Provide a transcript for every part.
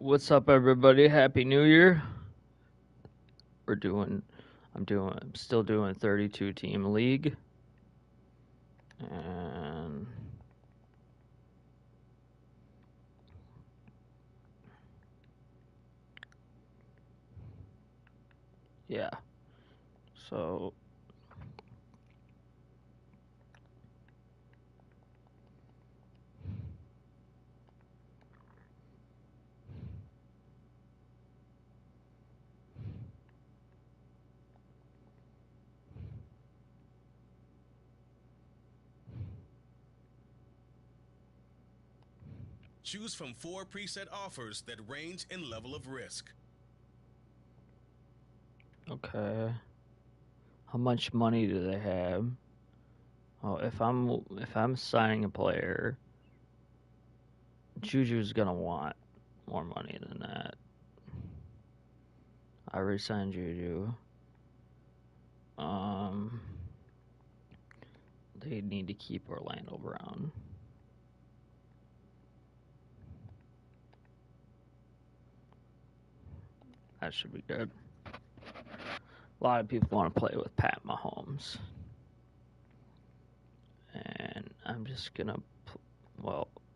What's up, everybody? Happy New Year. I'm still doing 32 team league. And yeah. So choose from 4 preset offers that range in level of risk. okay. How much money do they have? Oh, if I'm signing a player, Juju's gonna want more money than that. I re-signed Juju. They need to keep Orlando Brown. That should be good. A lot of people want to play with Pat Mahomes. And I'm just gonna,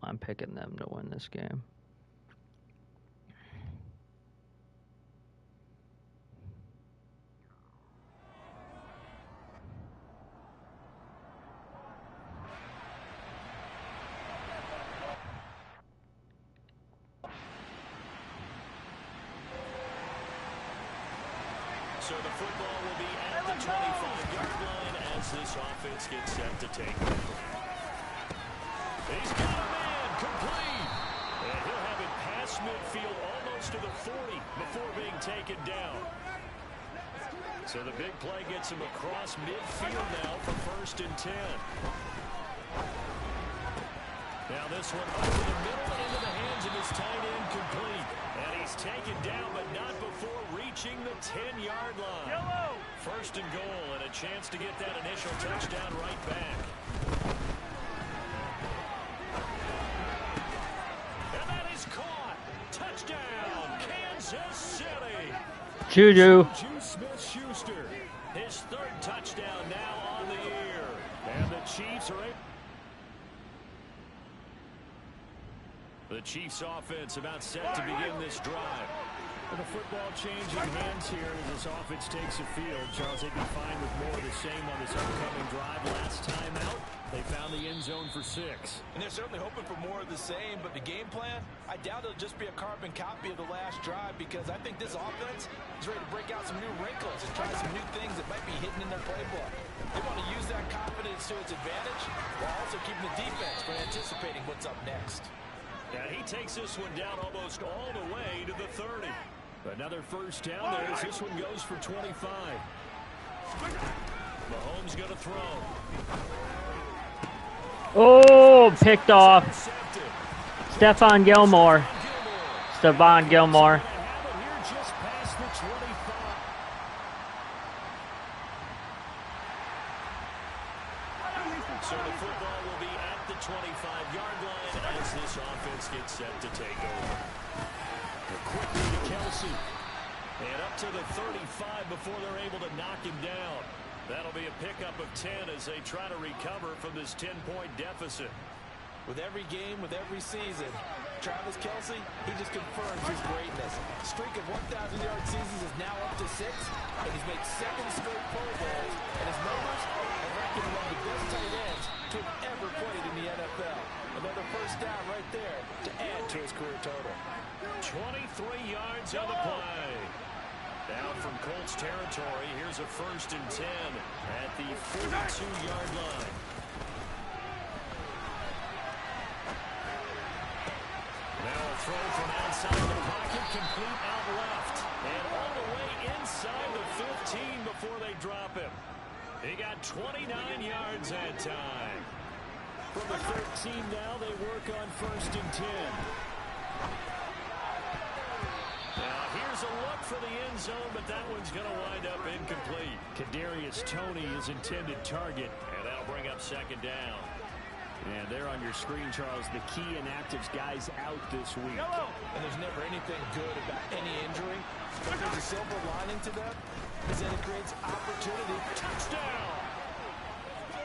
I'm picking them to win this game. So the football will be at the 25-yard line as this offense gets set to take over. He's got a man complete. And he'll have it past midfield almost to the 40 before being taken down. So the big play gets him across midfield now for 1st and 10. Now this one over the middle into the hands of his tight end complete. And he's taken down, but not before reaching the 10-yard line. Yellow. 1st and goal, and a chance to get that initial touchdown right back. And that is caught. Touchdown, Kansas City. Juju Smith-Schuster. His 3rd touchdown now on the year. And the Chiefs are able. The Chiefs offense about set to begin this drive. With the football changing hands here as this offense takes the field, Charles, they'd be fine with more of the same on this upcoming drive. Last time out, they found the end zone for 6. And they're certainly hoping for more of the same, but the game plan, I doubt it'll just be a carbon copy of the last drive, because I think this offense is ready to break out some new wrinkles and try some new things that might be hidden in their playbook. They want to use that confidence to its advantage while also keeping the defense from anticipating what's up next. And he takes this one down almost all the way to the 30. Another 1st down there as this one goes for 25. Mahomes going to throw. Oh, picked off. Stephon Gilmore. So the football will be at the 25-yard line as this offense gets set to take over. Quickly to Kelsey. And up to the 35 before they're able to knock him down. That'll be a pickup of 10 as they try to recover from this 10-point deficit. With every game, with every season, Travis Kelce, he just confirms his greatness. The streak of 1,000-yard seasons is now up to 6, and he's made 2nd straight Pro Bowls, and his numbers have ranked him among the best tight ends to have ever played in the NFL. Another 1st down right there to add to his career total. 23 yards on the play. Down from Colts territory, here's a 1st and 10 at the 42-yard line. Now a throw from outside the pocket, complete out left. And all the way inside the 15 before they drop him. He got 29 yards that time. From the 13 now, they work on 1st and 10. Now here's a look for the end zone, but that one's going to wind up incomplete. Kadarius Toney is intended target. And that'll bring up 2nd down. And there on your screen, Charles, the key inactives guys out this week. And there's never anything good about any injury. But there's a silver lining to them, is that it creates opportunity. Touchdown!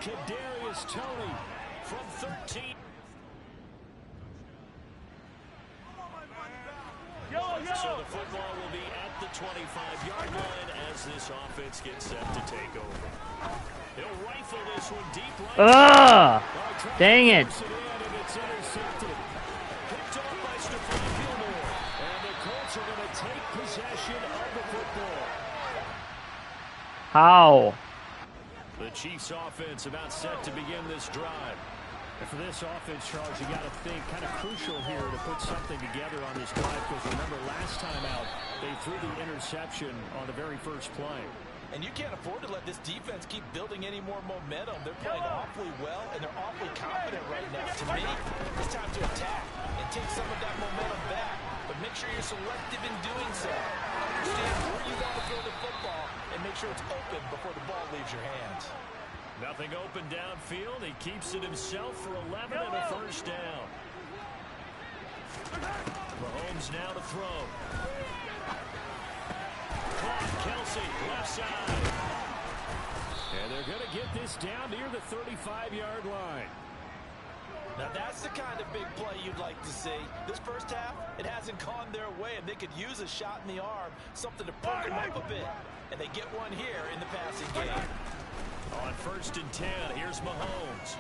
Kadarius Toney from 13. So the football will be at the 25-yard line as this offense gets set to take over. He'll rifle this one deep right. Dang it. It's intercepted. Picked off by Stephon Gilmore. And the Colts are going to take possession of the football. How? The Chiefs offense about set to begin this drive. And for this offense, Charles, you got to think kind of crucial here to put something together on this drive, because remember last time out they threw the interception on the very first play. And you can't afford to let this defense keep building any more momentum. They're playing awfully well, and they're awfully confident right now. To me, it's time to attack and take some of that momentum back. But make sure you're selective in doing so. Understand where you want to throw the football, and make sure it's open before the ball leaves your hands. Nothing open downfield. He keeps it himself for 11 and a first down. Mahomes now to throw. Caught Kelsey, left side. And they're going to get this down near the 35-yard line. Now that's the kind of big play you'd like to see. This first half, it hasn't gone their way, and they could use a shot in the arm, something to perk them up a bit. And they get one here in the passing game. On 1st and 10, here's Mahomes.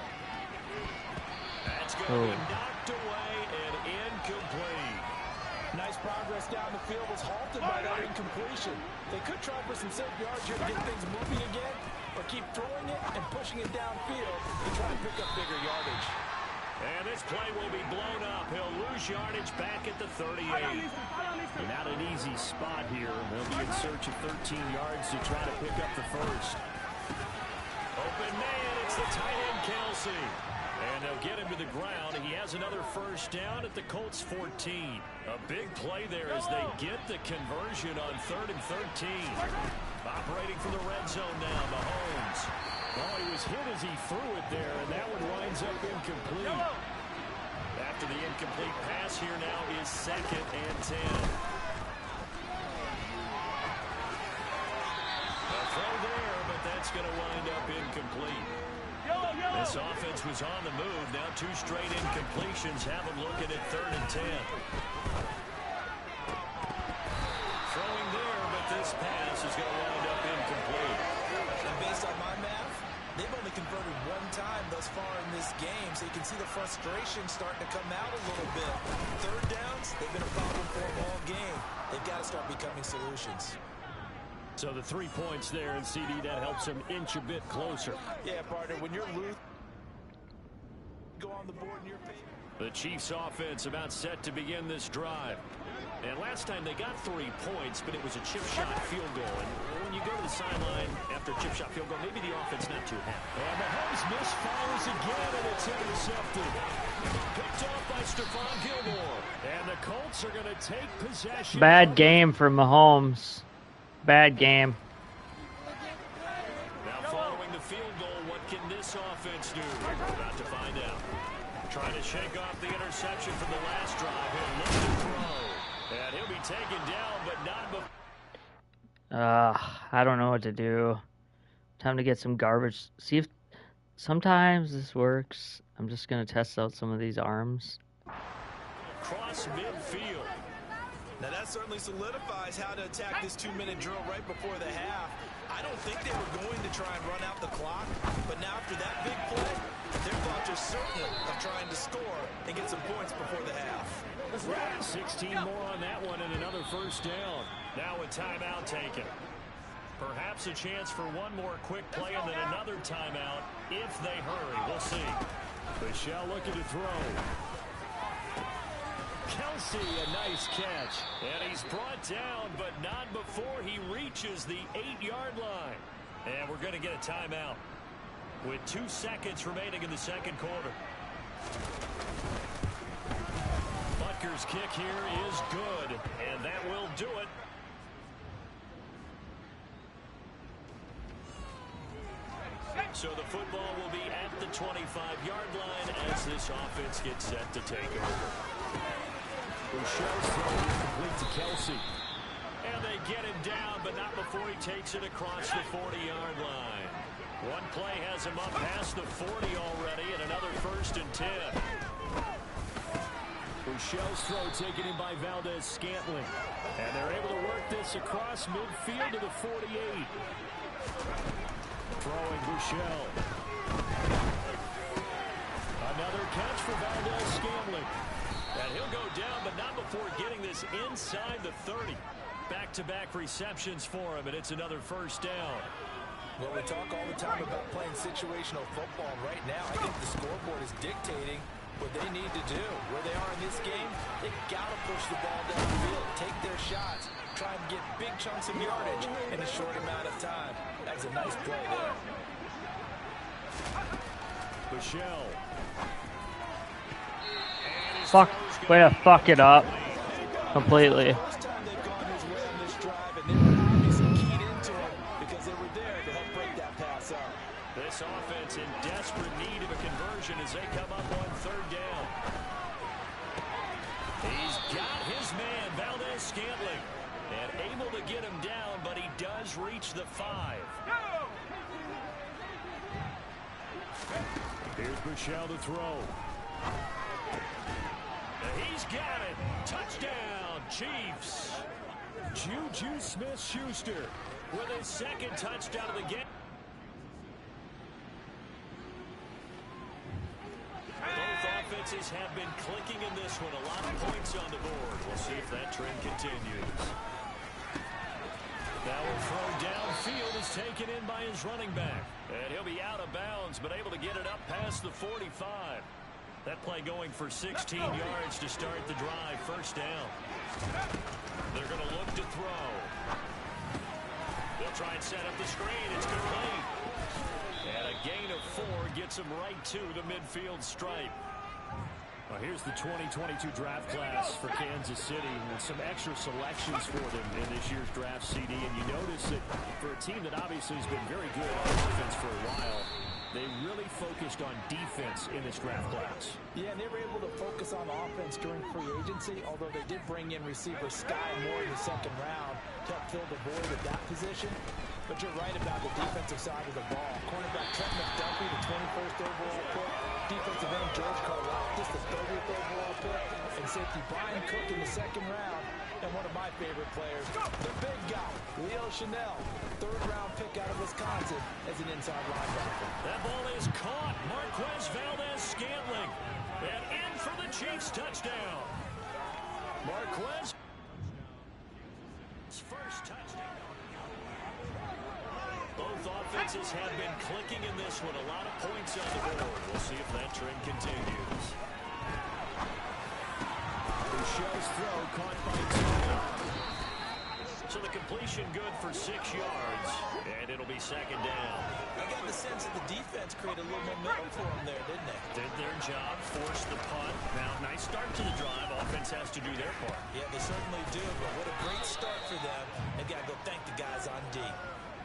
That's going to be knocked away and incomplete. Nice progress down the field was halted by that incompletion. They could try for some safe yards here to get things moving again, or keep throwing it and pushing it downfield to try and pick up bigger yardage. And this play will be blown up. He'll lose yardage back at the 38. Not an easy spot here. They'll be in search of 13 yards to try to pick up the first. Open man, it's the tight end, Kelsey. And they'll get him to the ground. He has another first down at the Colts 14. A big play there as they get the conversion on 3rd and 13. Operating from the red zone now, Mahomes. Oh, he was hit as he threw it there, and that one winds up incomplete. After the incomplete pass, here now is 2nd and 10. A throw there, but that's going to wind up incomplete. This offense was on the move. Now 2 straight incompletions have them looking at 3rd and 10. Throwing there, but this pass is going to wind up incomplete. And based on my math, they've only converted 1 time thus far in this game, so you can see the frustration starting to come out a little bit. 3rd downs, they've been a problem for them all game. They've got to start becoming solutions. So the 3 points there, and CD, that helps them inch a bit closer. Yeah, partner, when you're loose, go on the board in your favor. The Chiefs offense about set to begin this drive. And last time they got 3 points, but it was a chip shot field goal. And when you go to the sideline after a chip shot field goal, maybe the offense not too happy. And Mahomes misfires again, and it's intercepted. Picked off by Stephon Gilmore. And the Colts are going to take possession. Bad game for Mahomes. Bad game. Now following the field goal, what can this offense do? We're about to find out. Trying to shake off the interception from the last drive. He'll look to throw. And he'll be taken down, but not before. I don't know what to do. Time to get some garbage. See if sometimes this works. I'm just going to test out some of these arms. Across midfield. Now that certainly solidifies how to attack this 2-minute drill right before the half. I don't think they were going to try and run out the clock, but now after that big play, their thoughts are certainly of trying to score and get some points before the half. 16 more on that one and another first down. Now a timeout taken. Perhaps a chance for one more quick play and then another timeout if they hurry. We'll see. Michelle looking to throw. Kelsey, a nice catch. And he's brought down, but not before he reaches the 8-yard line. And we're going to get a timeout with 2 seconds remaining in the second quarter. Butker's kick here is good, and that will do it. So the football will be at the 25-yard line as this offense gets set to take over. Bouchel's throw is complete to Kelsey. And they get him down, but not before he takes it across the 40-yard line. One play has him up past the 40 already, and another 1st and 10. Bouchel's throw taken in by Valdez-Scantling. And they're able to work this across midfield to the 48. Throwing Bouchel. Another catch for Valdez-Scantling. And he'll go down, but not before getting this inside the 30. Back-to-back receptions for him, and it's another 1st down. Well, we talk all the time about playing situational football. Right now, I think the scoreboard is dictating what they need to do. Where they are in this game, they got to push the ball downfield, take their shots, try and get big chunks of yardage in a short amount of time. That's a nice play there. Bouchel. Fuck. Way to fuck it up. Completely. First time they've gone his way on this drive, and they were obviously keyed into him because they were there to help break that pass up. This offense in desperate need of a conversion as they come up on 3rd down. He's got his man, Valdez-Scantling, and able to get him down, but he does reach the 5. Here's Bouchel to throw. He's got it. Touchdown, Chiefs. Juju Smith-Schuster with his 2nd touchdown of the game. Both offenses have been clicking in this one. A lot of points on the board. We'll see if that trend continues. Now a throw downfield is taken in by his running back. And he'll be out of bounds, but able to get it up past the 45. That play going for 16 yards to start the drive. 1st down. They're going to look to throw. They'll try and set up the screen. It's complete. And a gain of 4 gets them right to the midfield stripe. Well, here's the 2022 draft class for Kansas City with some extra selections for them in this year's draft CD. And you notice that for a team that obviously has been very good on defense for a while, they really focused on defense in this draft class. Yeah, and they were able to focus on offense during free agency, although they did bring in receiver Sky Moore in the 2nd round to help fill the void at that position. But you're right about the defensive side of the ball. Cornerback Trent McDuffie, the 21st overall pick. Defensive end George Karlaftis, the 30th overall pick. And safety Brian Cook in the 2nd round. And one of my favorite players, the big guy, Leo Chanel, 3rd round pick out of Wisconsin as an inside linebacker. That ball is caught. Marquez Valdez-Scantling. And in for the Chiefs touchdown. Marquez. His 1st touchdown. Both offenses have been clicking in this one. A lot of points on the board. We'll see if that trend continues. Bouchel's throw caught by 2. So the completion good for 6 yards. And it'll be 2nd down. I got the sense that the defense created a little momentum for them there, didn't they? Did their job, forced the punt. Now, nice start to the drive. Offense has to do their part. Yeah, they certainly do, but what a great start for them. They've got to go thank the guys on D.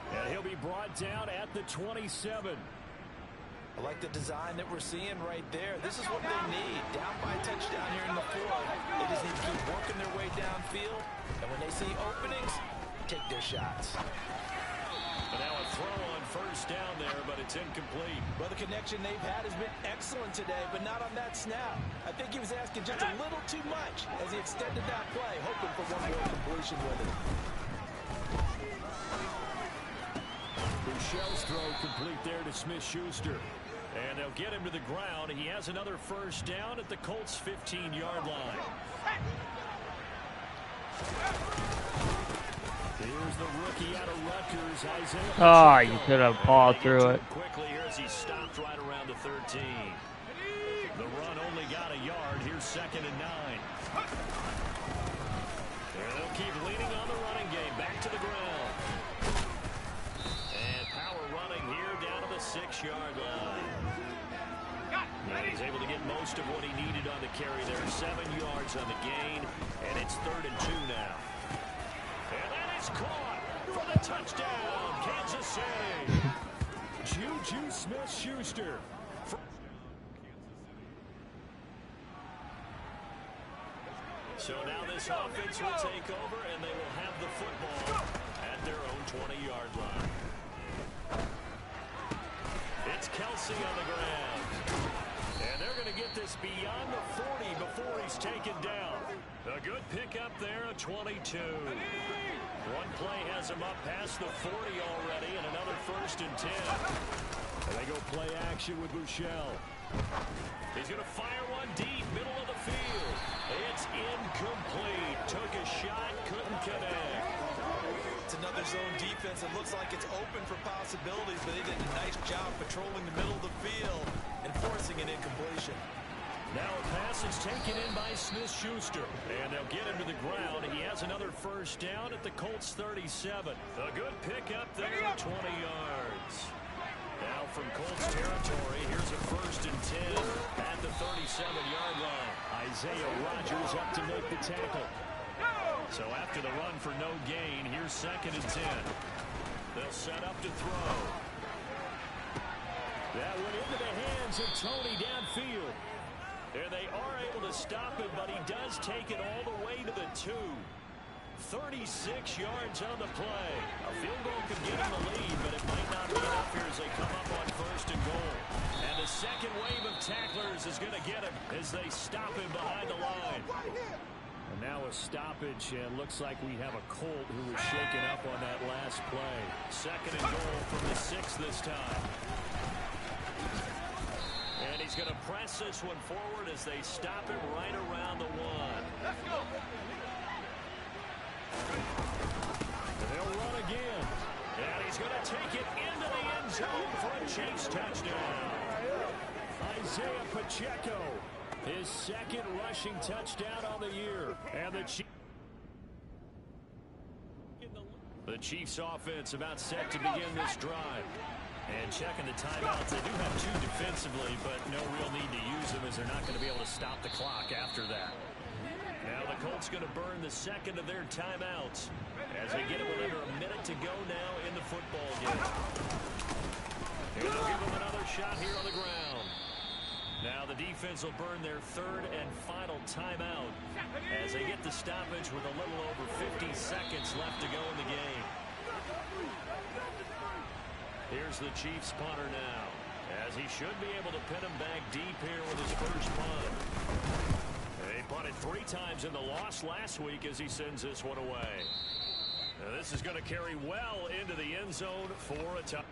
And he'll be brought down at the 27. I like the design that we're seeing right there. This is what they need. Down by a touchdown here in the 4th. They just need to keep working their way downfield. And when they see openings, take their shots. And now a throw on 1st down there, but it's incomplete. Well, the connection they've had has been excellent today, but not on that snap. I think he was asking just a little too much as he extended that play, hoping for one more completion with it. Bouchel's throw complete there to Smith-Schuster. And they'll get him to the ground. He has another 1st down at the Colts' 15-yard line. Here's the rookie out of Rutgers, Isaiah. Oh, you could have pawed through it. Quickly here as he stopped right around the 13. The run only got a yard. Here's 2nd and 9. And they'll keep leaning on the running game. Back to the ground. And power running here down to the 6-yard line. And he's able to get most of what he needed on the carry there. 7 yards on the gain. And it's 3rd and 2 now. And that is caught for the touchdown, Kansas City. Juju Smith-Schuster. So now this offense will take over, and they will have the football at their own 20-yard line. It's Kelsey on the ground. And they're going to get this beyond the 40 before he's taken down. A good pickup there, a 22. One play has him up past the 40 already, and another 1st and 10. And they go play action with Buechele. He's going to fire one deep, middle of the field. It's incomplete. Took a shot, couldn't connect. It's another zone defense. It looks like it's open for possibilities, but they did a nice job patrolling the middle of the field and forcing an incompletion. Now a pass is taken in by Smith-Schuster, and they'll get him to the ground. He has another 1st down at the Colts 37. A good pickup there, 20 yards. Now from Colts territory, here's a 1st and 10 at the 37-yard line. Isaiah Rodgers up to make the tackle. So after the run for no gain, here's 2nd and 10. They'll set up to throw. That went into the hands of Tony downfield. And they are able to stop it, but he does take it all the way to the 2. 36 yards on the play. A field goal could get him the lead, but it might not be enough here as they come up on 1st and goal. And the second wave of tacklers is going to get him as they stop him behind the line. And now a stoppage, and looks like we have a Colt who was shaken up on that last play. 2nd and goal from the 6 this time. And he's going to press this one forward as they stop him right around the 1. Let's go. And they'll run again. And he's going to take it into the end zone for a Chiefs touchdown. Isaiah Pacheco, his 2nd rushing touchdown on the year. And the Chiefs offense about set to begin this drive. And checking the timeouts, they do have 2 defensively, but no real need to use them as they're not going to be able to stop the clock after that. Now the Colts going to burn the 2nd of their timeouts as they get it with under a minute to go now in the football game. And they'll give them another shot here on the ground. Now the defense will burn their 3rd and final timeout as they get the stoppage with a little over 50 seconds left to go in the game. Here's the Chiefs punter now, as he should be able to pin him back deep here with his 1st punt. They punted 3 times in the loss last week as he sends this one away. Now this is going to carry well into the end zone for a touchdown.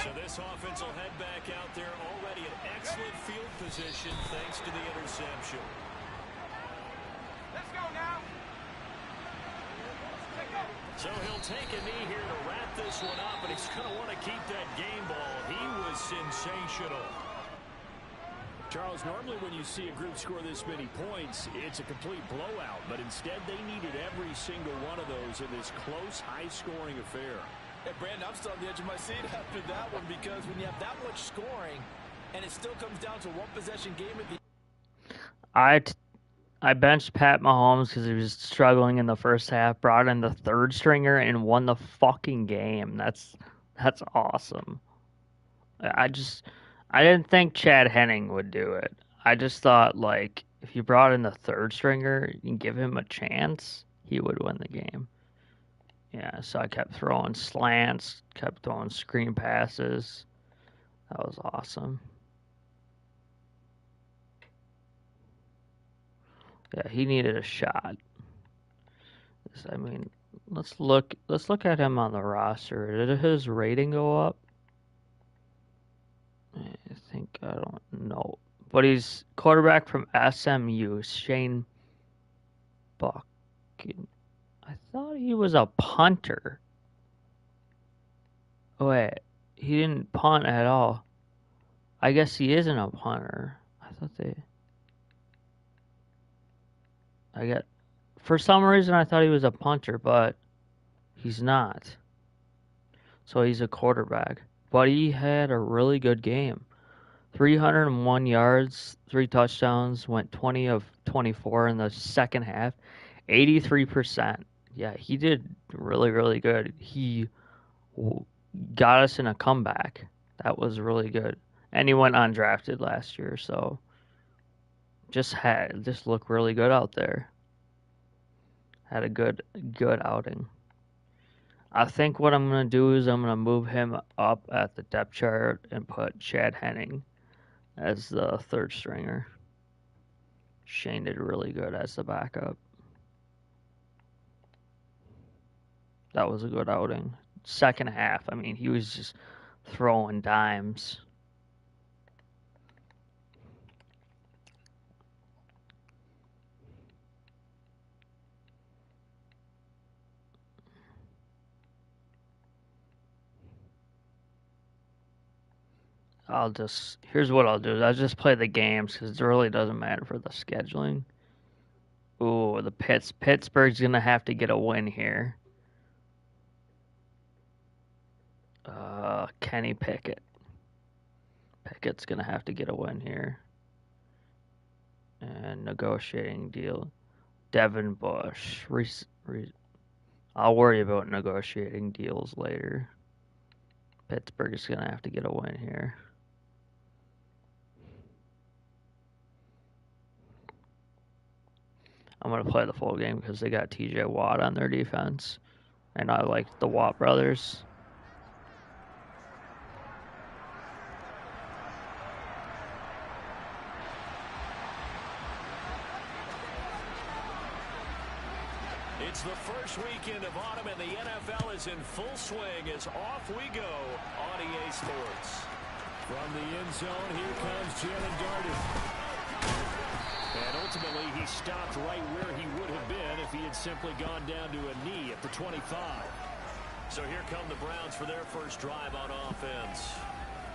So this offense will head back out there, already in excellent field position thanks to the interception. Let's go now. So he'll take a knee here to wrap this one up, and he's going to want to keep that game ball. He was sensational. Charles, normally when you see a group score this many points, it's a complete blowout. But instead, they needed every single one of those in this close, high-scoring affair. Hey, Brandon, I'm still on the edge of my seat after that one because when you have that much scoring and it still comes down to 1-possession game at the I benched Pat Mahomes because he was struggling in the first half, brought in the 3rd stringer, and won the fucking game. That's awesome. I didn't think Chad Henning would do it. I just thought, like, if you brought in the 3rd stringer and give him a chance, he would win the game. Yeah, so I kept throwing slants, kept throwing screen passes. That was awesome. Yeah, he needed a shot. I mean, let's look at him on the roster. Did his rating go up? I don't know. But he's quarterback from SMU, Shane Buck. I thought he was a punter. Wait, he didn't punt at all. I guess he isn't a punter. For some reason I thought he was a punter, but he's not. So he's a quarterback. But he had a really good game. 301 yards, 3 touchdowns, went 20 of 24 in the second half. 83%. Yeah, he did really, really good. He got us in a comeback. That was really good. And he went undrafted last year, so just looked really good out there. Had a good outing. I think what I'm gonna do is I'm gonna move him up at the depth chart and put Chad Henning as the third stringer. Shane did really good as the backup. That was a good outing. Second half, I mean, he was just throwing dimes. Here's what I'll do. I'll just play the games because it really doesn't matter for the scheduling. Ooh, Pittsburgh's gonna have to get a win here. Kenny Pickett. Pickett's gonna have to get a win here. And negotiating deal. Devin Bush. I'll worry about negotiating deals later. Pittsburgh's gonna have to get a win here. I'm gonna play the full game because they got TJ Watt on their defense, and I like the Watt brothers. It's the first weekend of autumn, and the NFL is in full swing as off we go on EA Sports. From the end zone, here comes Jalen Darden. And ultimately, he stopped right where he would have been if he had simply gone down to a knee at the 25. So here come the Browns for their first drive on offense.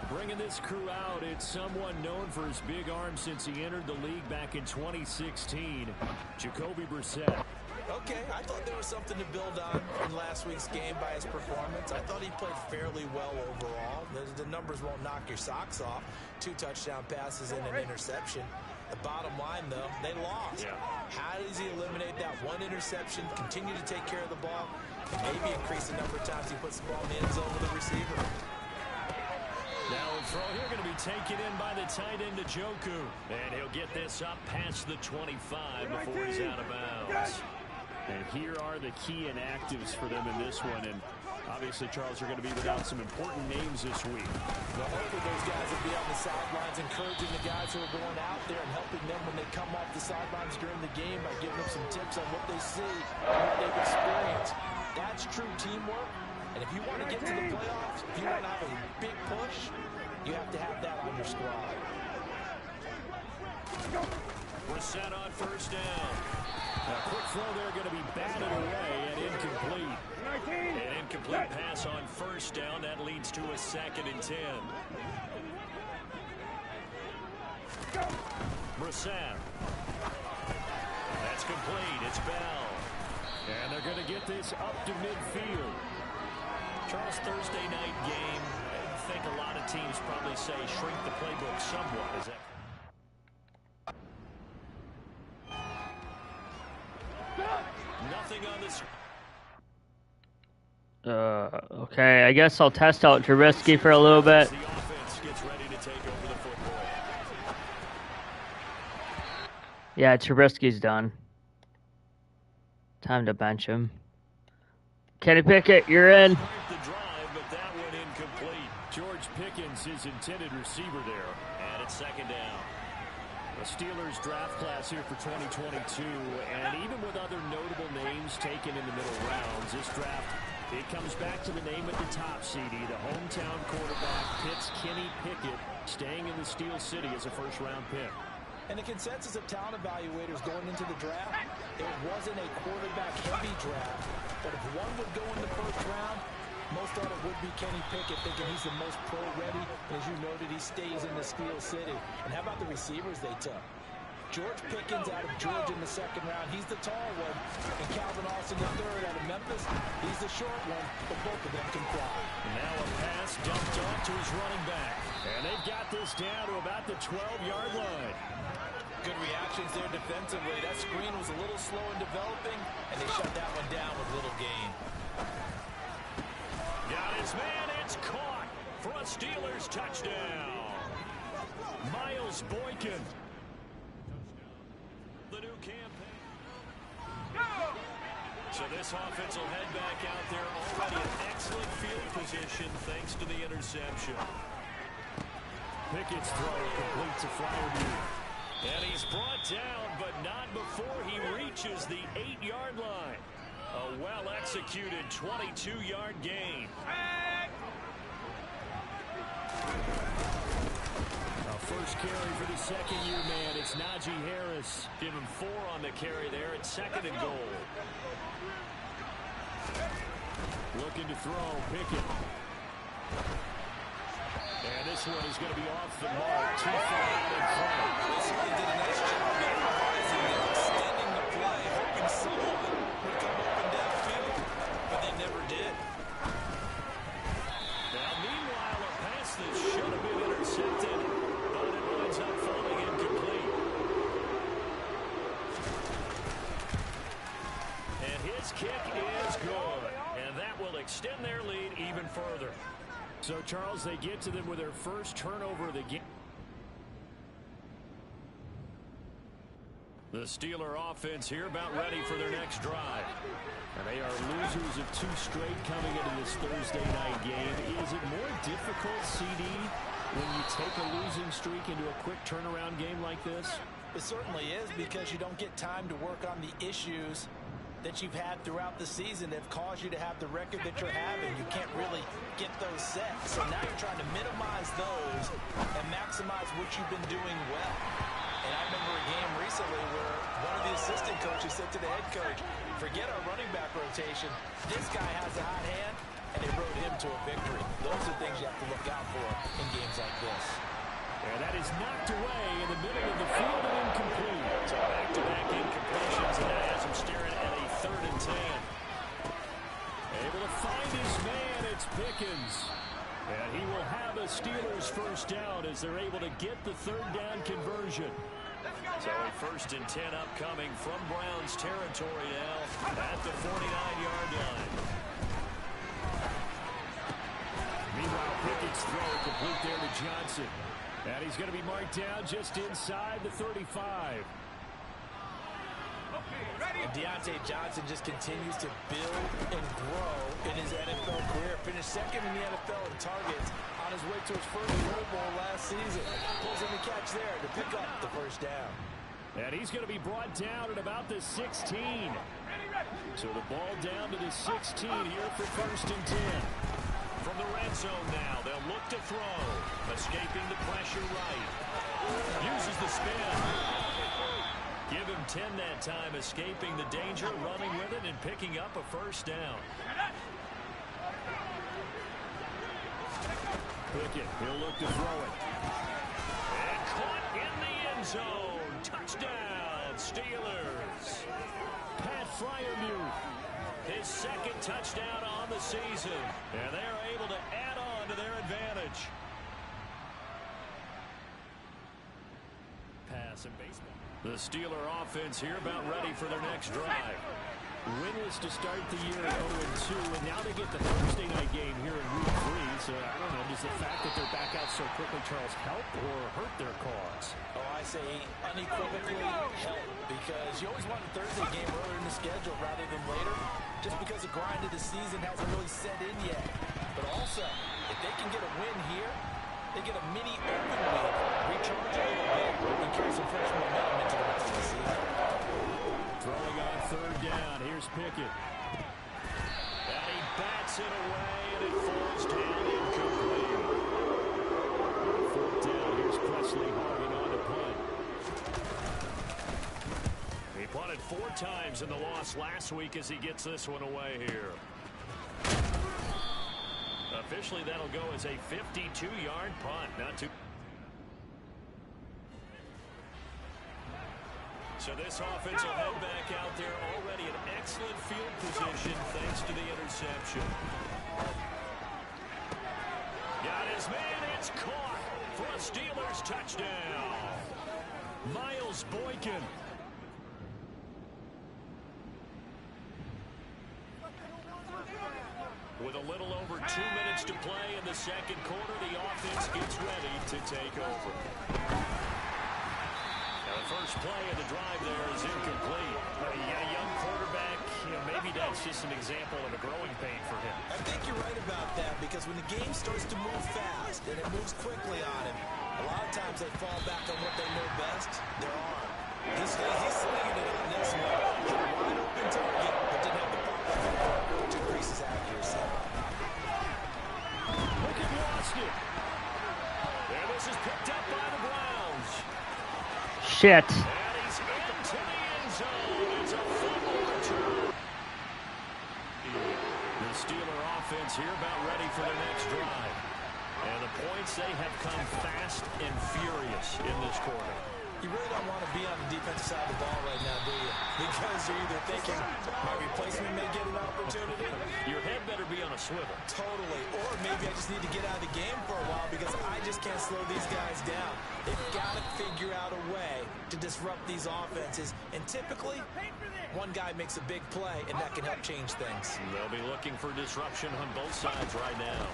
Bringing this crew out, it's someone known for his big arm since he entered the league back in 2016, Jacoby Brissett. Okay, I thought there was something to build on in last week's game by his performance. I thought he played fairly well overall. The numbers won't knock your socks off. 2 touchdown passes and an interception. The bottom line, though, they lost. Yeah. How does he eliminate that one interception, continue to take care of the ball, and maybe increase the number of times he puts the ball in the end zone with a receiver? Now a throw here going to be taken in by the tight end Njoku. And he'll get this up past the 25 before he's out of bounds. And here are the key inactives for them in this one. And obviously, Charles, are going to be without some important names this week. Well, hopefully those guys will be on the sidelines encouraging the guys who are going out there and helping them when they come off the sidelines during the game by giving them some tips on what they see and what they've experienced. That's true teamwork. And if you want to get to the playoffs, if you want to have a big push, you have to have that on your squad. We're set on first down. A quick throw there going to be batted away and incomplete. An incomplete pass on first down. That leads to a 2nd and 10. Brissett. That's complete. It's Bell. And they're going to get this up to midfield. Charles, Thursday night game. I think a lot of teams probably say shrink the playbook somewhat. Is that? Nothing on this. Okay, I guess I'll test out Trubisky for a little bit. The offense gets ready to take over the football. Yeah, Trubisky's done. Time to bench him. Kenny Pickett, you're in. The drive, but that one incomplete. George Pickens, his intended receiver there. And it's 2nd down. The Steelers draft class here for 2022, and even with other notable names taken in the middle rounds, this draft, it comes back to the name at the top, CD, the hometown quarterback, Pitt's Kenny Pickett, staying in the Steel City as a first-round pick. And the consensus of talent evaluators going into the draft, it wasn't a quarterback-heavy draft, but if one would go in the first round, most thought it would be Kenny Pickett, thinking he's the most pro-ready. As you noted, he stays in the Steel City. And how about the receivers they took? George Pickens out of Georgia in the 2nd round. He's the tall one. And Calvin Austin the 3rd out of Memphis. He's the short one, but both of them can fly. Now a pass dumped off to his running back. And they've got this down to about the 12-yard line. Good reaction actions there defensively. That screen was a little slow in developing, and they shut that one down with little gain. Got his man. It's caught for a Steelers touchdown. Miles Boykin. The new campaign. So this offense will head back out there. Already an excellent field position thanks to the interception. Pickett's throw completes a Freiermuth. And he's brought down, but not before he reaches the 8-yard line. A well-executed 22-yard gain. A first carry for the second-year man. It's Najee Harris. Give him 4 on the carry there. It's 2nd and goal. Looking to throw. Pickett. And this one is going to be off the mark. Too far out in front. They certainly did a nice job utilizing and extending the play, hoping someone would come open downfield, but they never did. Now, meanwhile, a pass that should have been intercepted, but it winds up falling incomplete. And his kick is good, and that will extend their lead even further. So, Charles, they get to them with their first turnover of the game. The Steeler offense here about ready for their next drive. And they are losers of 2 straight coming into this Thursday night game. Is it more difficult, CD, when you take a losing streak into a quick turnaround game like this? It certainly is, because you don't get time to work on the issues that you've had throughout the season that have caused you to have the record that you're having. You can't really get those set. So now you're trying to minimize those and maximize what you've been doing well. And I remember a game recently where one of the assistant coaches said to the head coach, forget our running back rotation. This guy has a hot hand, and they rode him to a victory. Those are things you have to look out for in games like this. And that is knocked away in the middle of the field and incomplete. So back-to-back incompletions, and that has him staring at a 3rd and 10. Able to find his man, it's Pickens. And he will have a Steelers first down as they're able to get the 3rd down conversion. So a 1st and 10 upcoming from Browns territory now at the 49-yard line. Meanwhile, Pickett's throw complete there to Johnson. And he's going to be marked down just inside the 35. And Deontay Johnson just continues to build and grow in his NFL career. Finished 2nd in the NFL in targets on his way to his first Pro Bowl last season. Pulls in the catch there to pick up the first down. And he's going to be brought down at about the 16. So the ball down to the 16 here for 1st and 10. From the red zone now, they'll look to throw. Escaping the pressure right. Uses the spin. Give him 10 that time, escaping the danger, running with it, and picking up a first down. Pickett, he'll look to throw it. And caught in the end zone. Touchdown, Steelers. Pat Freiermuth, his 2nd touchdown on the season. And they're able to add on to their advantage. Pass and baseball. The Steeler offense here about ready for their next drive. Winless to start the year at 0-2, and now they get the Thursday night game here in Week 3. So, I don't know, does the fact that they're back out so quickly, Charles, help or hurt their cause? Oh, I say unequivocally help, because you always want a Thursday game earlier in the schedule rather than later, just because the grind of the season hasn't really set in yet. But also, if they can get a win here, they get a mini open week, recharge a little bit, and carry some fresh momentum into the rest of the season. Throwing on 3rd down, here's Pickett. And he bats it away, and it falls down incomplete. 4th down, here's Presley Harvin on the punt. He punted 4 times in the loss last week as he gets this one away here. Officially, that'll go as a 52-yard punt. Not too. So this offense will head back out there, already in excellent field position thanks to the interception. Got his man, it's caught for a Steelers touchdown. Miles Boykin. With a little over 2 minutes to play in the second quarter, the offense gets ready to take over. Now the first play of the drive there is incomplete. A young quarterback, maybe that's just an example of a growing pain for him. I think you're right about that, because when the game starts to move fast and it moves quickly on him, a lot of times they fall back on what they know best, their arm. He's slinging it on this one. Hit a wide open target, but didn't have the proper footwork to increase his accuracy. Wickett lost it. And this is picked up by the Browns. Shit. And he's into the end zone. It's a fumble return. The Steeler offense here about ready for their next drive. And the points, they have come fast and furious in this quarter. You really don't want to be on the defensive side of the ball right now, do you? Because you're either thinking my replacement may get an opportunity. Your head better be on a swivel. Totally. Or maybe I just need to get out of the game for a while because I just can't slow these guys down. They've got to figure out a way to disrupt these offenses. And typically, one guy makes a big play, and that can help change things. They'll be looking for disruption on both sides right now.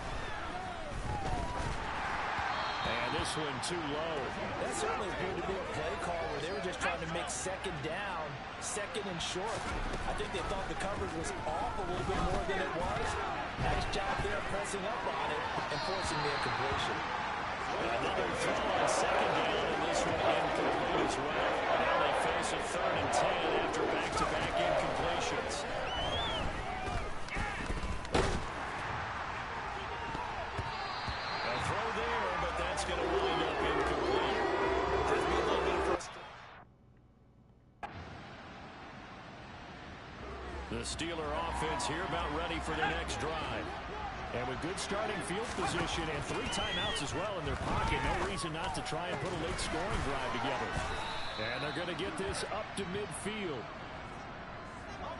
And this one too low. That certainly appeared to be a play call where they were just trying to make second down, second and short. I think they thought the coverage was off a little bit more than it was. Nice job there pressing up on it and forcing the incompletion. Another throw on second down, and this one incomplete as well. Now they face a 3rd and 10 after back-to-back incompletions. The Steeler offense here about ready for their next drive. And with good starting field position and 3 timeouts as well in their pocket, no reason not to try and put a late scoring drive together. And they're going to get this up to midfield.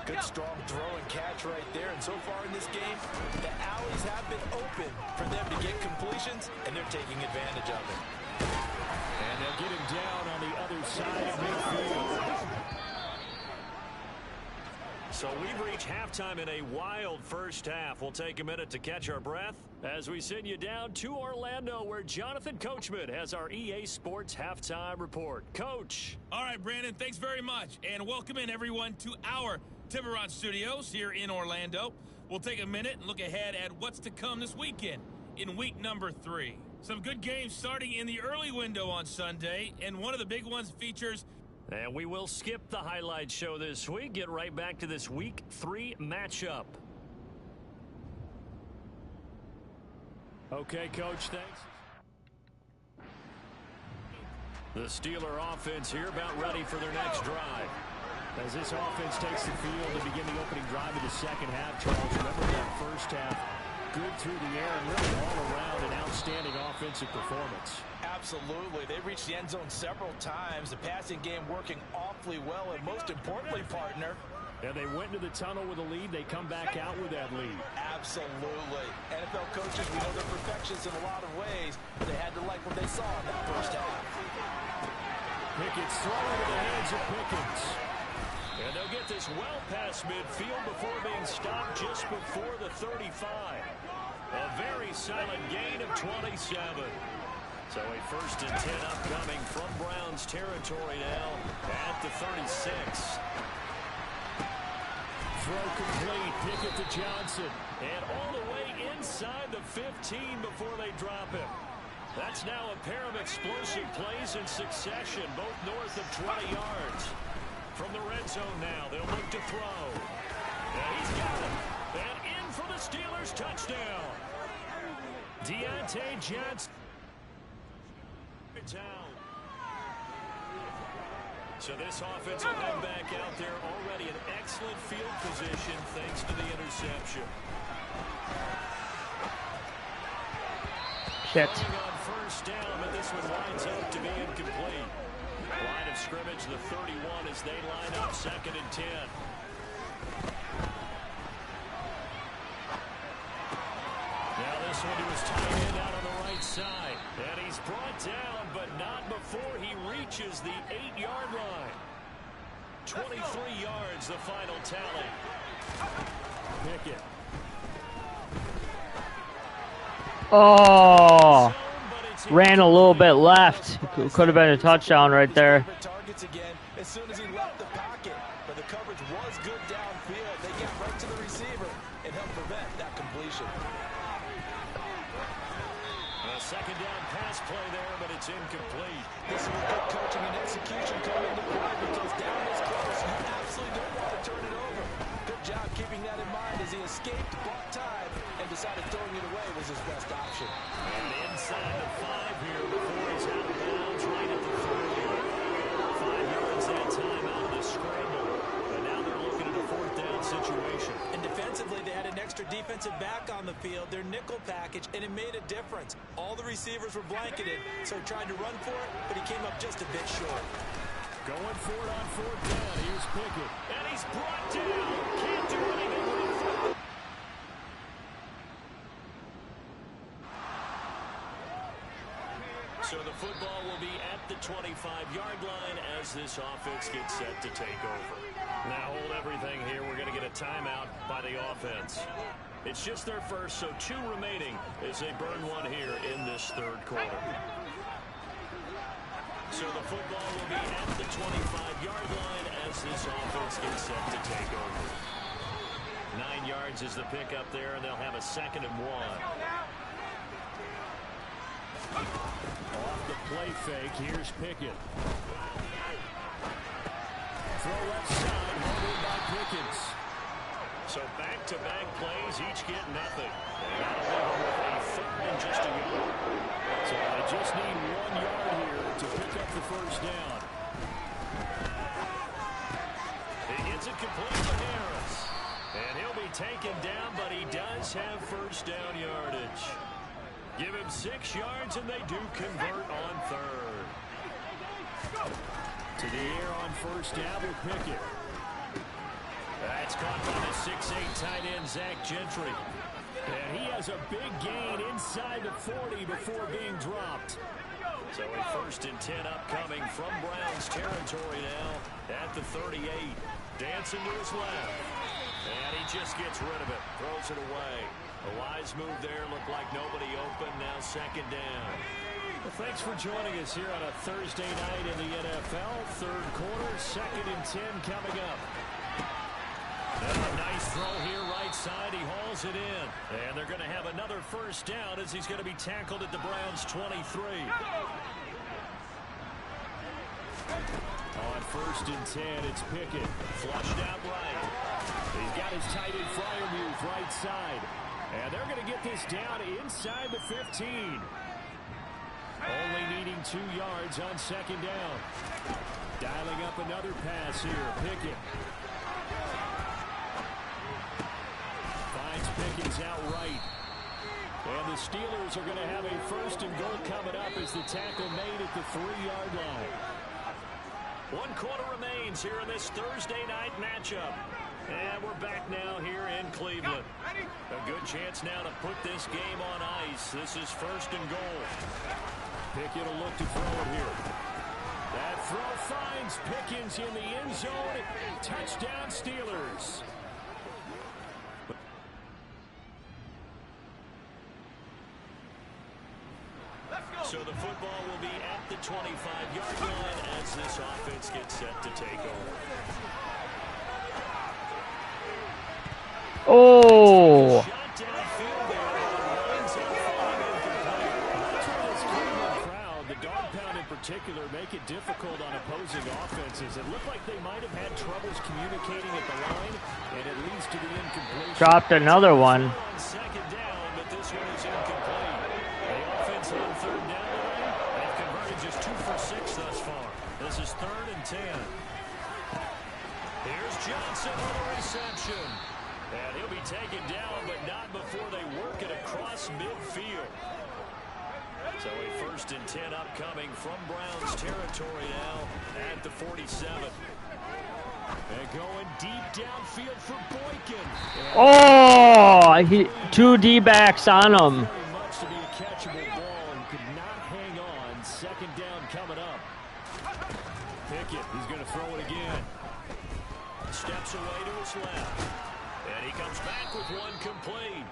Good strong throw and catch right there. And so far in this game, the alleys have been open for them to get completions, and they're taking advantage of it. And they'll get him down on the other side of midfield. So we've reached halftime in a wild first half. We'll take a minute to catch our breath as we send you down to Orlando, where Jonathan Coachman has our EA Sports halftime report. Coach. All right, Brandon, thanks very much. And welcome in, everyone, to our Tiburon Studios here in Orlando. We'll take a minute and look ahead at what's to come this weekend in week number 3. Some good games starting in the early window on Sunday, and one of the big ones features... And we will skip the highlight show this week. Get right back to this week 3 matchup. Okay, Coach, thanks. The Steeler offense here about ready for their next drive. As this offense takes the field to begin the opening drive of the second half, Charles, remember that first half, good through the air and really all around an outstanding offensive performance. Absolutely. They reached the end zone several times. The passing game working awfully well, and most importantly, partner. And they went into the tunnel with a lead. They come back out with that lead. Absolutely. NFL coaches, we know they're perfectionists in a lot of ways. They had to like what they saw in that first half. Pickett's throwing to the hands of Pickens. And they'll get this well past midfield before being stopped just before the 35. A very silent gain of 27. So a 1st and 10 upcoming from Browns territory now at the 36. Throw complete. Pickett to Johnson. And all the way inside the 15 before they drop him. That's now a pair of explosive plays in succession, both north of 20 yards. From the red zone now, they'll look to throw. And he's got it. And in for the Steelers touchdown. Deontay Johnson. So this offense will head back out there already in excellent field position thanks to the interception. Shit. On 1st down, but this one lines up to be incomplete. Line of scrimmage, the 31 as they line up 2nd and 10. Now this one to his tight end out on the right right side. And he's brought down, but not before he reaches the 8-yard line. 23 yards, the final tally. Pickett. Oh, ran a little bit left. Could have been a touchdown right there. Targets again as soon as he left the pocket, but the coverage was good downfield. They got right to the receiver and helped prevent that completion. A second down pass play there, but it's incomplete. This is good coaching and execution coming into play because down this close, you absolutely don't want to turn it over. Good job keeping that in mind as he escaped, bought time, and decided throwing it away was his best option. And inside the 5 here before he's out of bounds right at the 30. 5 yards that time out of the scramble. And now they're looking at a 4th down situation. And defensively, they had an extra defensive back on the field, their nickel package, and it made a difference. All the receivers were blanketed, so he tried to run for it, but he came up just a bit short. Going for it on 4th down. Here's Pickett. And he's brought down. Can't do anything with it. So the football will be at the 25-yard line as this offense gets set to take over. Now hold everything here. We're going to get a timeout by the offense. It's just their first, so 2 remaining as they burn 1 here in this 3rd quarter. So the football will be at the 25-yard line as this offense gets set to take over. 9 yards is the pickup there, and they'll have a 2nd and 1. Off the play fake, here's Pickett. Throw left side, held by Pickens. So back-to-back plays, each get nothing. And that'll leave them with a 3rd and just a yard. So they just need 1 yard here to pick up the 1st down. He gets it complete to Harris. And he'll be taken down, but he does have 1st down yardage. Give him 6 yards, and they do convert on 3rd. To the air on 1st down with Pickett. That's caught by the 6'8" tight end, Zach Gentry. And he has a big gain inside the 40 before being dropped. So a 1st and 10 upcoming from Browns territory now at the 38. Dancing to his left. And he just gets rid of it. Throws it away. A wise move there. Looked like nobody open. Now 2nd down. Well, thanks for joining us here on a Thursday night in the NFL. 3rd quarter, 2nd and 10 coming up. And a nice throw here right side. He hauls it in. And they're going to have another 1st down as he's going to be tackled at the Browns' 23. On 1st and 10, it's Pickett. Flushed out right. He's got his tight end Freiermuth right side. And they're going to get this down inside the 15. Only needing 2 yards on 2nd down. Dialing up another pass here. Pickett. Finds Pickens out right. And the Steelers are going to have a 1st and goal coming up as the tackle made at the 3-yard line. 1 quarter remains here in this Thursday night matchup. And we're back now here in Cleveland. A good chance now to put this game on ice. This is 1st and goal. Pickett will look to throw it here. That throw finds Pickens in the end zone. Touchdown Steelers. So the football will be at the 25-yard line as this offense gets set to take over. Oh! The dog pound in particular make it difficult on opposing offenses. It looked like they might have had troubles communicating at the line, and it leads to the incompletion. Dropped another one. 2nd down, but this one is incomplete. The offense on 3rd down tonight, they've converted just 2 for 6 thus far. This is 3rd and 10. Here's Johnson on the reception. And he'll be taken down, but not before they work it across midfield. So a 1st and 10 upcoming from Browns territory now at the 47. And going deep downfield for Boykin. Oh! 2 D-backs on him. Very much to be a catchable ball. throw it again. Steps away to his left. And he comes back with one complete.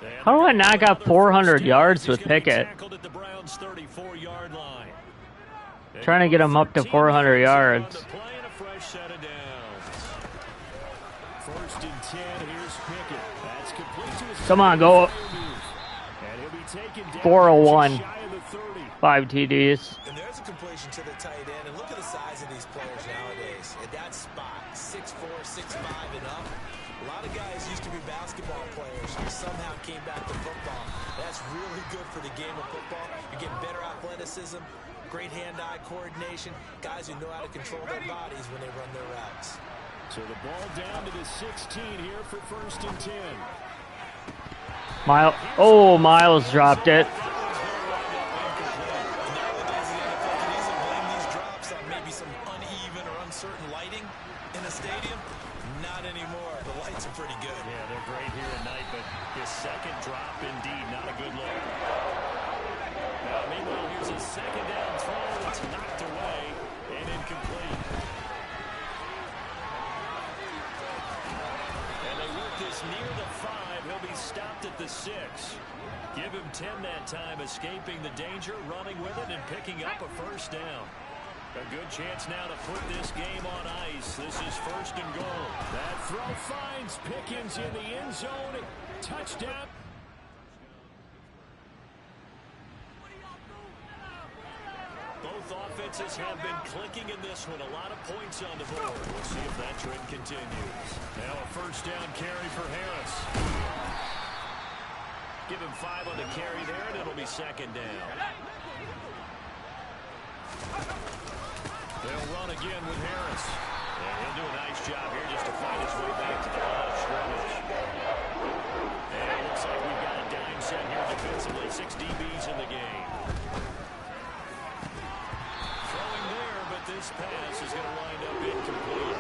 And How do I not got 400 yards with Pickett? tackled at the Browns' 34-yard line. Trying to get him up to 400 yards. First and 10, here's Pickett. That's complete to his Come on, go up. And he'll be taken down 401. just shy of the 30. 5 TDs. And there's a completion to the tight end. And look at the size of these players nowadays. At that spot, 6'4", 6'5", and up. A lot of guys used to be basketball players who somehow came back to football. That's really good for the game of football. You're getting better athleticism, great hand-eye coordination, guys who know how to control their bodies when they run their routes. So the ball down to the 16 here for first and 10. Miles dropped it. Maybe some uneven or uncertain lighting in the stadium. Not anymore. The lights are pretty good. Yeah, they're great here tonight, but his second drop, indeed, not a good look. Meanwhile, here's a second down throw. It's knocked away and incomplete. And they work this near the 5. He'll be stopped at the 6. Give him 10 that time, escaping the danger, running with it, and picking up a first down. A good chance now to put this game on ice. This is first and goal. That throw finds Pickens in the end zone. Touchdown. Both offenses have been clicking in this one. A lot of points on the board. We'll see if that trend continues. Now a first down carry for Harris. Give him 5 on the carry there, and it'll be second down. They'll run again with Harris. And he'll do a nice job here just to find his way back to the line of scrimmage. And it looks like we've got a dime set here defensively. 6 DBs in the game. Throwing there, but this pass is going to wind up incomplete.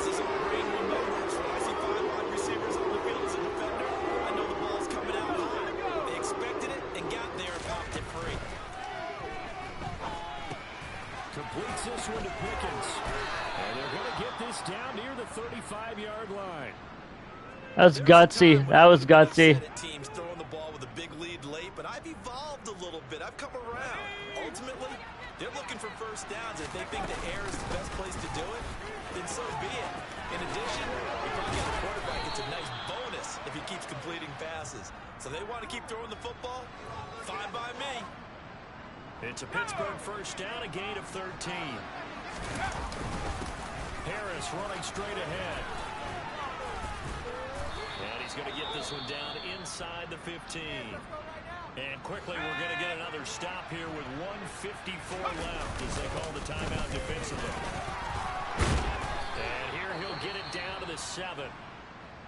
This is a great remembrance. When I see 5 wide receivers on the field as a defender, I know the ball's coming out high. They expected it and got there and popped it free. Completes this one to Pickens. And they're going to get this down near the 35-yard line. That's gutsy. That was gutsy. Teams throwing the ball with a big lead late, but I've evolved a little bit. I've come around. Ultimately, they're looking for first downs. If they think the air is the best place to do it, then so be it. In addition, you probably got a quarterback gets a nice bonus if he keeps completing passes. So they want to keep throwing the football. Fine by me. It's a Pittsburgh first down, a gain of 13. Harris running straight ahead. And he's going to get this one down inside the 15. And quickly, we're going to get another stop here with 1:54 left as they call the timeout defensively. And here he'll get it down to the 7.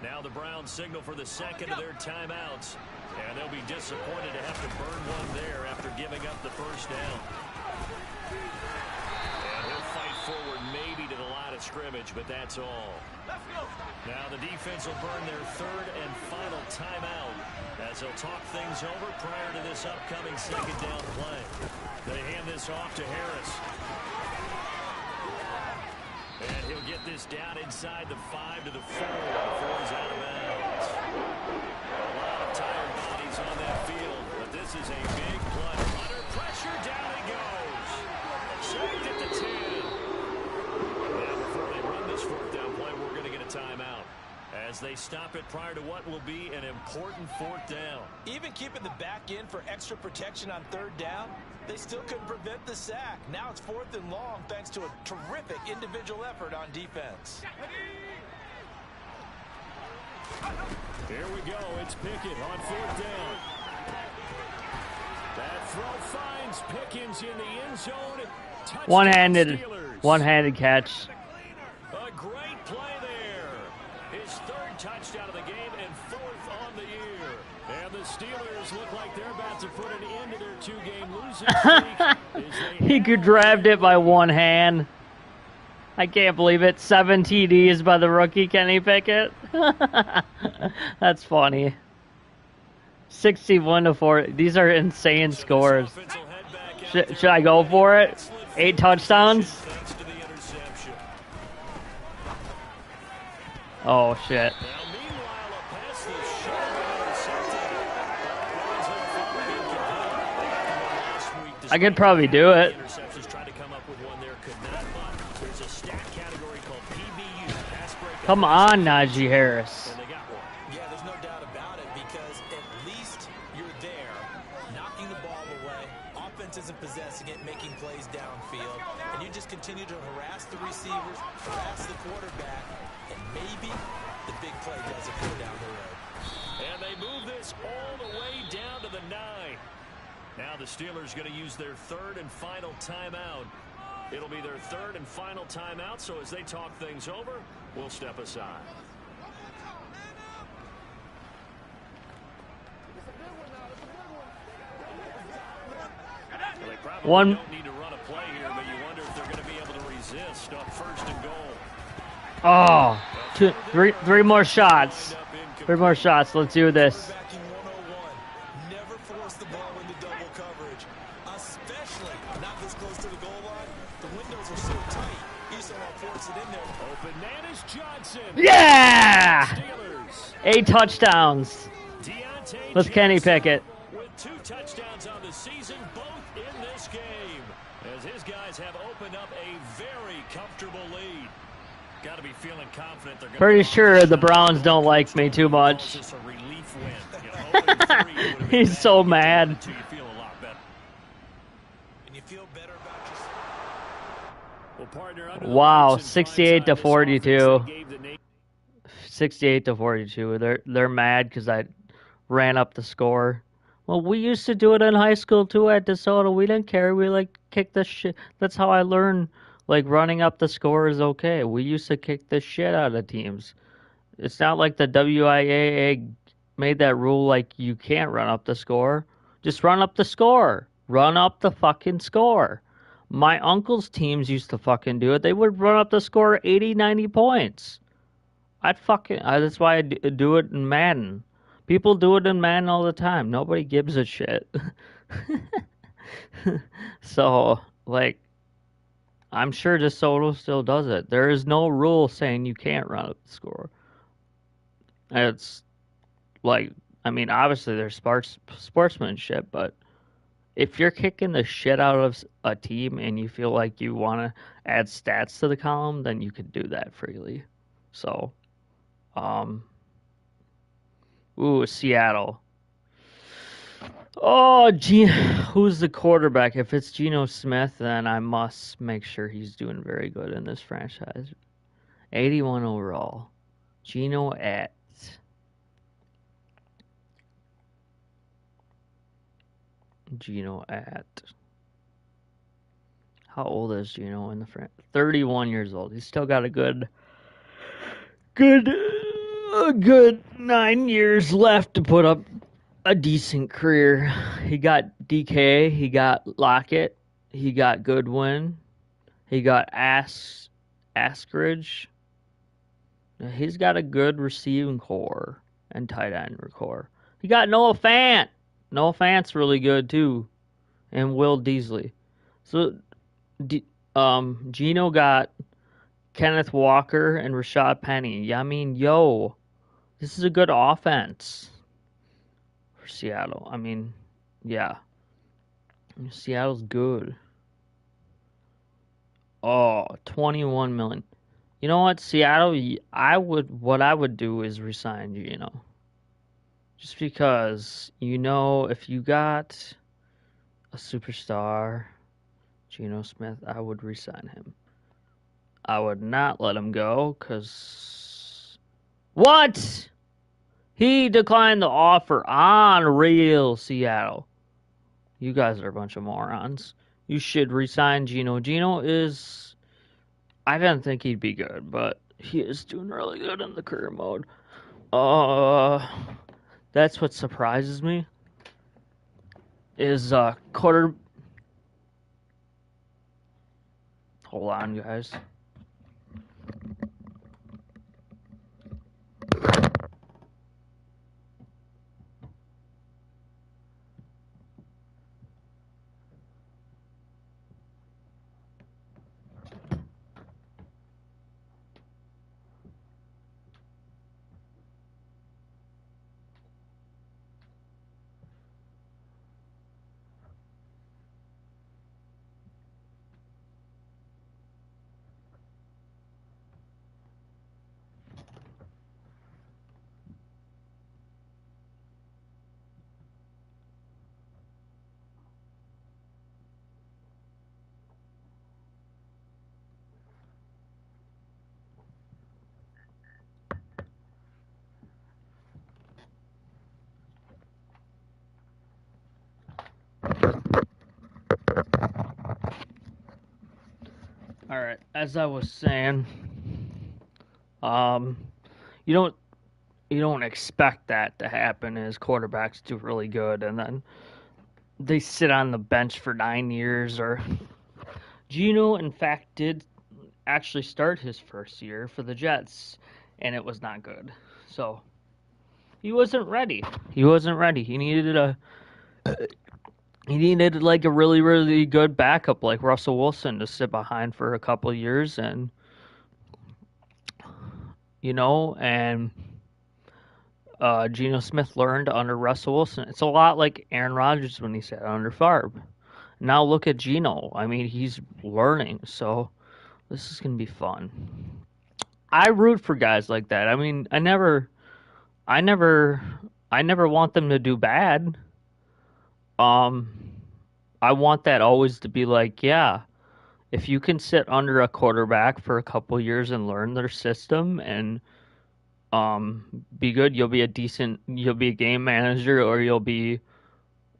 Now the Browns signal for the second of their timeouts. And they'll be disappointed to have to burn one there after giving up the first down. And he'll fight forward maybe to the line of scrimmage, but that's all. Now the defense will burn their third and final timeout as they'll talk things over prior to this upcoming second down play. They hand this off to Harris. And he'll get this down inside the 5 to the 4 before he's out of bounds. A lot of tired bodies on that field, but this is a big play. Under pressure, down he goes. Sacked at the 10. Now before they run this fourth down play, we're going to get a timeout as they stop it prior to what will be an important fourth down. Even keeping the back in for extra protection on third down, they still couldn't prevent the sack. Now it's 4th and long thanks to a terrific individual effort on defense. Here we go. It's Pickett on 4th down. That throw finds Pickens in the end zone. One-handed catch. A great play there. His 3rd touchdown of the game and 4th on the year. And the Steelers look like they're about to put an end to their 2-game losing streak. He grabbed it by one hand. I can't believe it. 7 TDs by the rookie Kenny Pickett. That's funny. 61-4. These are insane scores. Should I go for it? 8 touchdowns? Oh shit. Now, meanwhile, a pass that's short and intercepted. Winds up falling incomplete. Last week, I could despite probably having do the it. interceptions, tried to come up with one there, could not. But there's a stat category called PBU, pass breakup Come on, Najee interception, Harris. and they got one. Yeah, there's no doubt about it because at least you're there, knocking the ball away. Offense isn't possessing it, making plays downfield. And you just continue to harass the receivers, harass the quarterback, and maybe the big play does occur down the road. And they move this all the way down to the 9. Now the Steelers going to use their third and final timeout. It'll be their third and final timeout, so as they talk things over, we'll step aside. Well, they probably don't need to run a play here, but you wonder if they're going to be able to resist on first and goal. Oh, three more shots. 3 more shots. Let's do this. Quarterbacking 101. Never force the ball into double coverage, especially not this close to the goal line. The windows are so tight, you still want to force it in there. Open man is Johnson. Yeah! Steelers. 8 touchdowns. Deontay Let's Kenny Johnson Pickett. with 2 touchdowns on the season, both in this game, as his guys have opened up a very comfortable lead. Got to be feeling confident they're going to Pretty sure the Browns don't like me too much. This a relief win. You know, 0-3 would've been He's bad so to get to mad. one, until you feel a lot better. And you feel better about yourself. Well, partner, under the Wow, lights in 68 to primetime, this 42. offense, they gave the nation 68 to 42. They're mad because I ran up the score. Well, we used to do it in high school too at DeSoto. We didn't care. We like kick the shit. That's how I learned. Like running up the score is okay. We used to kick the shit out of teams. It's not like the WIAA made that rule like you can't run up the score. Just run up the score. Run up the fucking score. My uncle's teams used to fucking do it. They would run up the score 80, 90 points. That's why I do it in Madden. People do it in Madden all the time. Nobody gives a shit. So, like, I'm sure DeSoto still does it. There is no rule saying you can't run up the score. It's like, I mean, obviously there's sportsmanship, but if you're kicking the shit out of a team and you feel like you want to add stats to the column, then you can do that freely. So, Seattle. Oh, who's the quarterback? If it's Geno Smith, then I must make sure he's doing very good in this franchise. 81 overall. Geno at. How old is Geno in the franchise? 31 years old. He's still got a good 9 years left to put up a decent career. He got DK, he got Lockett, he got Goodwin, he got Askridge. He's got a good receiving core and tight end core. He got Noah Fant. Noah Fant's really good too, and Will Deasley. So, Geno got Kenneth Walker and Rashad Penny. Yeah, I mean, this is a good offense for Seattle. I mean, yeah. Seattle's good. Oh, 21 million. You know what, Seattle, what I would do is resign Geno. Just because, if you got a superstar, Geno Smith, I would resign him. I would not let him go, because... What? He declined the offer. Unreal, Seattle. You guys are a bunch of morons. You should resign Geno. Geno is... I didn't think he'd be good, but he is doing really good in the career mode. That's what surprises me. Is quarter... Hold on, guys. All right, as I was saying, um, you don't you don't expect that to happen as quarterbacks do really good and then they sit on the bench for 9 years. Or Gino, in fact, did actually start his first year for the Jets, and it was not good. So he wasn't ready. He wasn't ready. He needed like a really really good backup like Russell Wilson to sit behind for a couple years, and and Geno Smith learned under Russell Wilson. It's a lot like Aaron Rodgers when he sat under Favre. Now look at Geno. I mean, he's learning, so this is gonna be fun. I root for guys like that. I mean, I never, I never want them to do bad. Um, I want that always to be like, yeah, if you can sit under a quarterback for a couple years and learn their system and be good, you'll be a game manager, or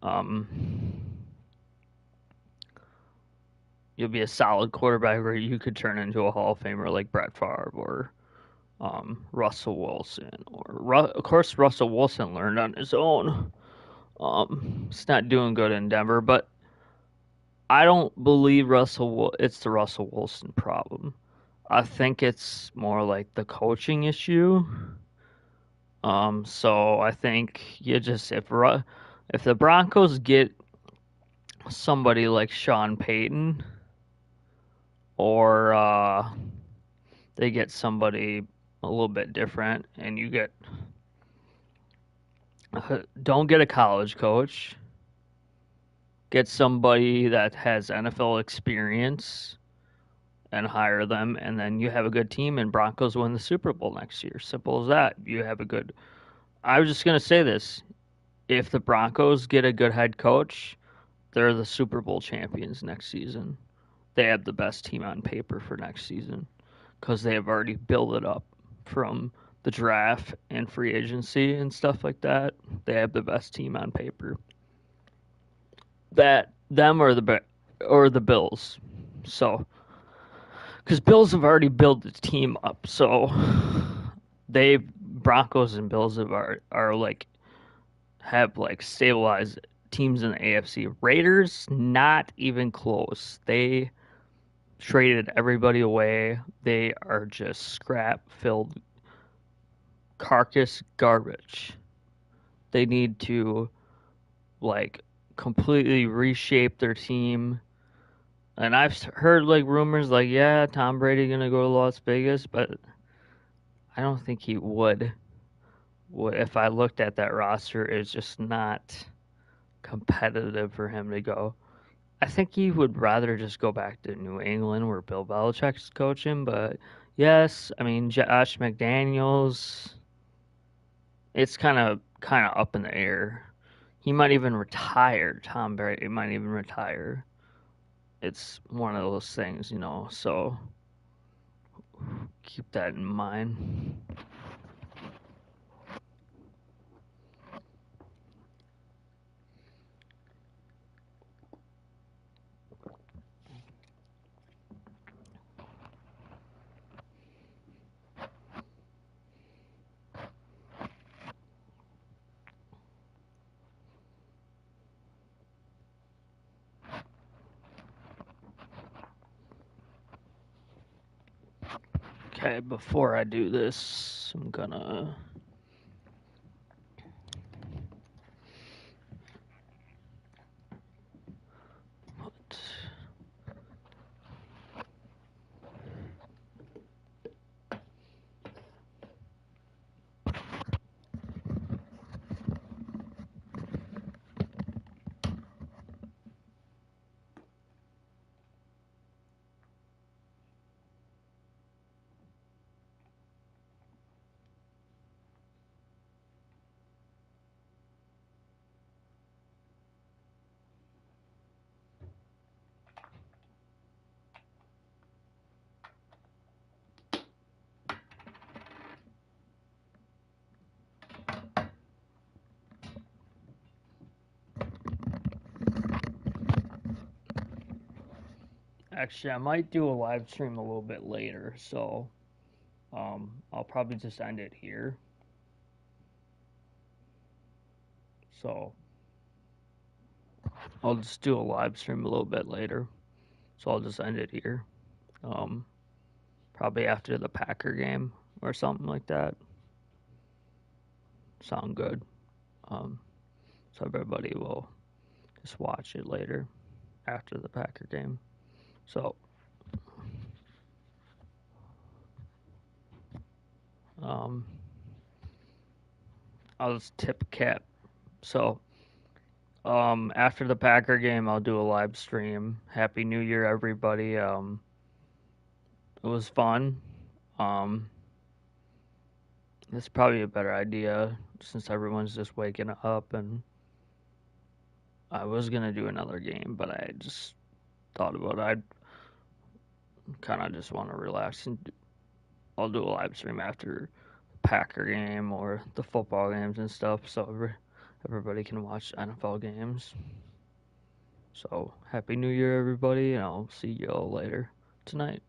um you'll be a solid quarterback where you could turn into a Hall of Famer like Brett Favre or Russell Wilson, of course Russell Wilson learned on his own. It's not doing good in Denver, but I don't believe it's the Russell Wilson problem. I think it's more like the coaching issue. So I think you just if the Broncos get somebody like Sean Payton, or they get somebody a little bit different, and don't get a college coach, get somebody that has NFL experience and hire them, and then you have a good team, and Broncos win the Super Bowl next year. Simple as that. You have a good. I was just gonna say this: if the Broncos get a good head coach, they're the Super Bowl champions next season. They have the best team on paper for next season because they have already built it up from the draft and free agency and stuff like that. They have the best team on paper. That them or the Bills. So, because Bills have already built the team up, so they Broncos and Bills are like have like stabilized teams in the AFC. Raiders, not even close. They traded everybody away. They are just scrap filled carcass garbage. They need to like completely reshape their team. And I've heard like rumors like, yeah, Tom Brady gonna go to Las Vegas, but I don't think he would. If I looked at that roster, it's just not competitive for him to go. I think he would rather just go back to New England where Bill Belichick's coaching. But yes, I mean Josh McDaniels, it's kind of up in the air. He might even retire. Tom Brady might even retire. It's one of those things. So keep that in mind. Okay, before I do this, I'm gonna. Put... Actually, I might do a live stream a little bit later, so I'll probably just end it here. So I'll just do a live stream a little bit later. So I'll just end it here. Probably after the Packer game or something like that. Sound good. So everybody will just watch it later after the Packer game. So I'll just tip cap. So after the Packer game, I'll do a live stream. Happy New Year, everybody. It was fun. Um, it's probably a better idea since everyone's just waking up, and I was gonna do another game, but I just thought about it. I kind of just want to relax, and I'll do a live stream after the Packer game or the football games and stuff, so everybody can watch NFL games. So happy New Year, everybody, and I'll see you all later tonight.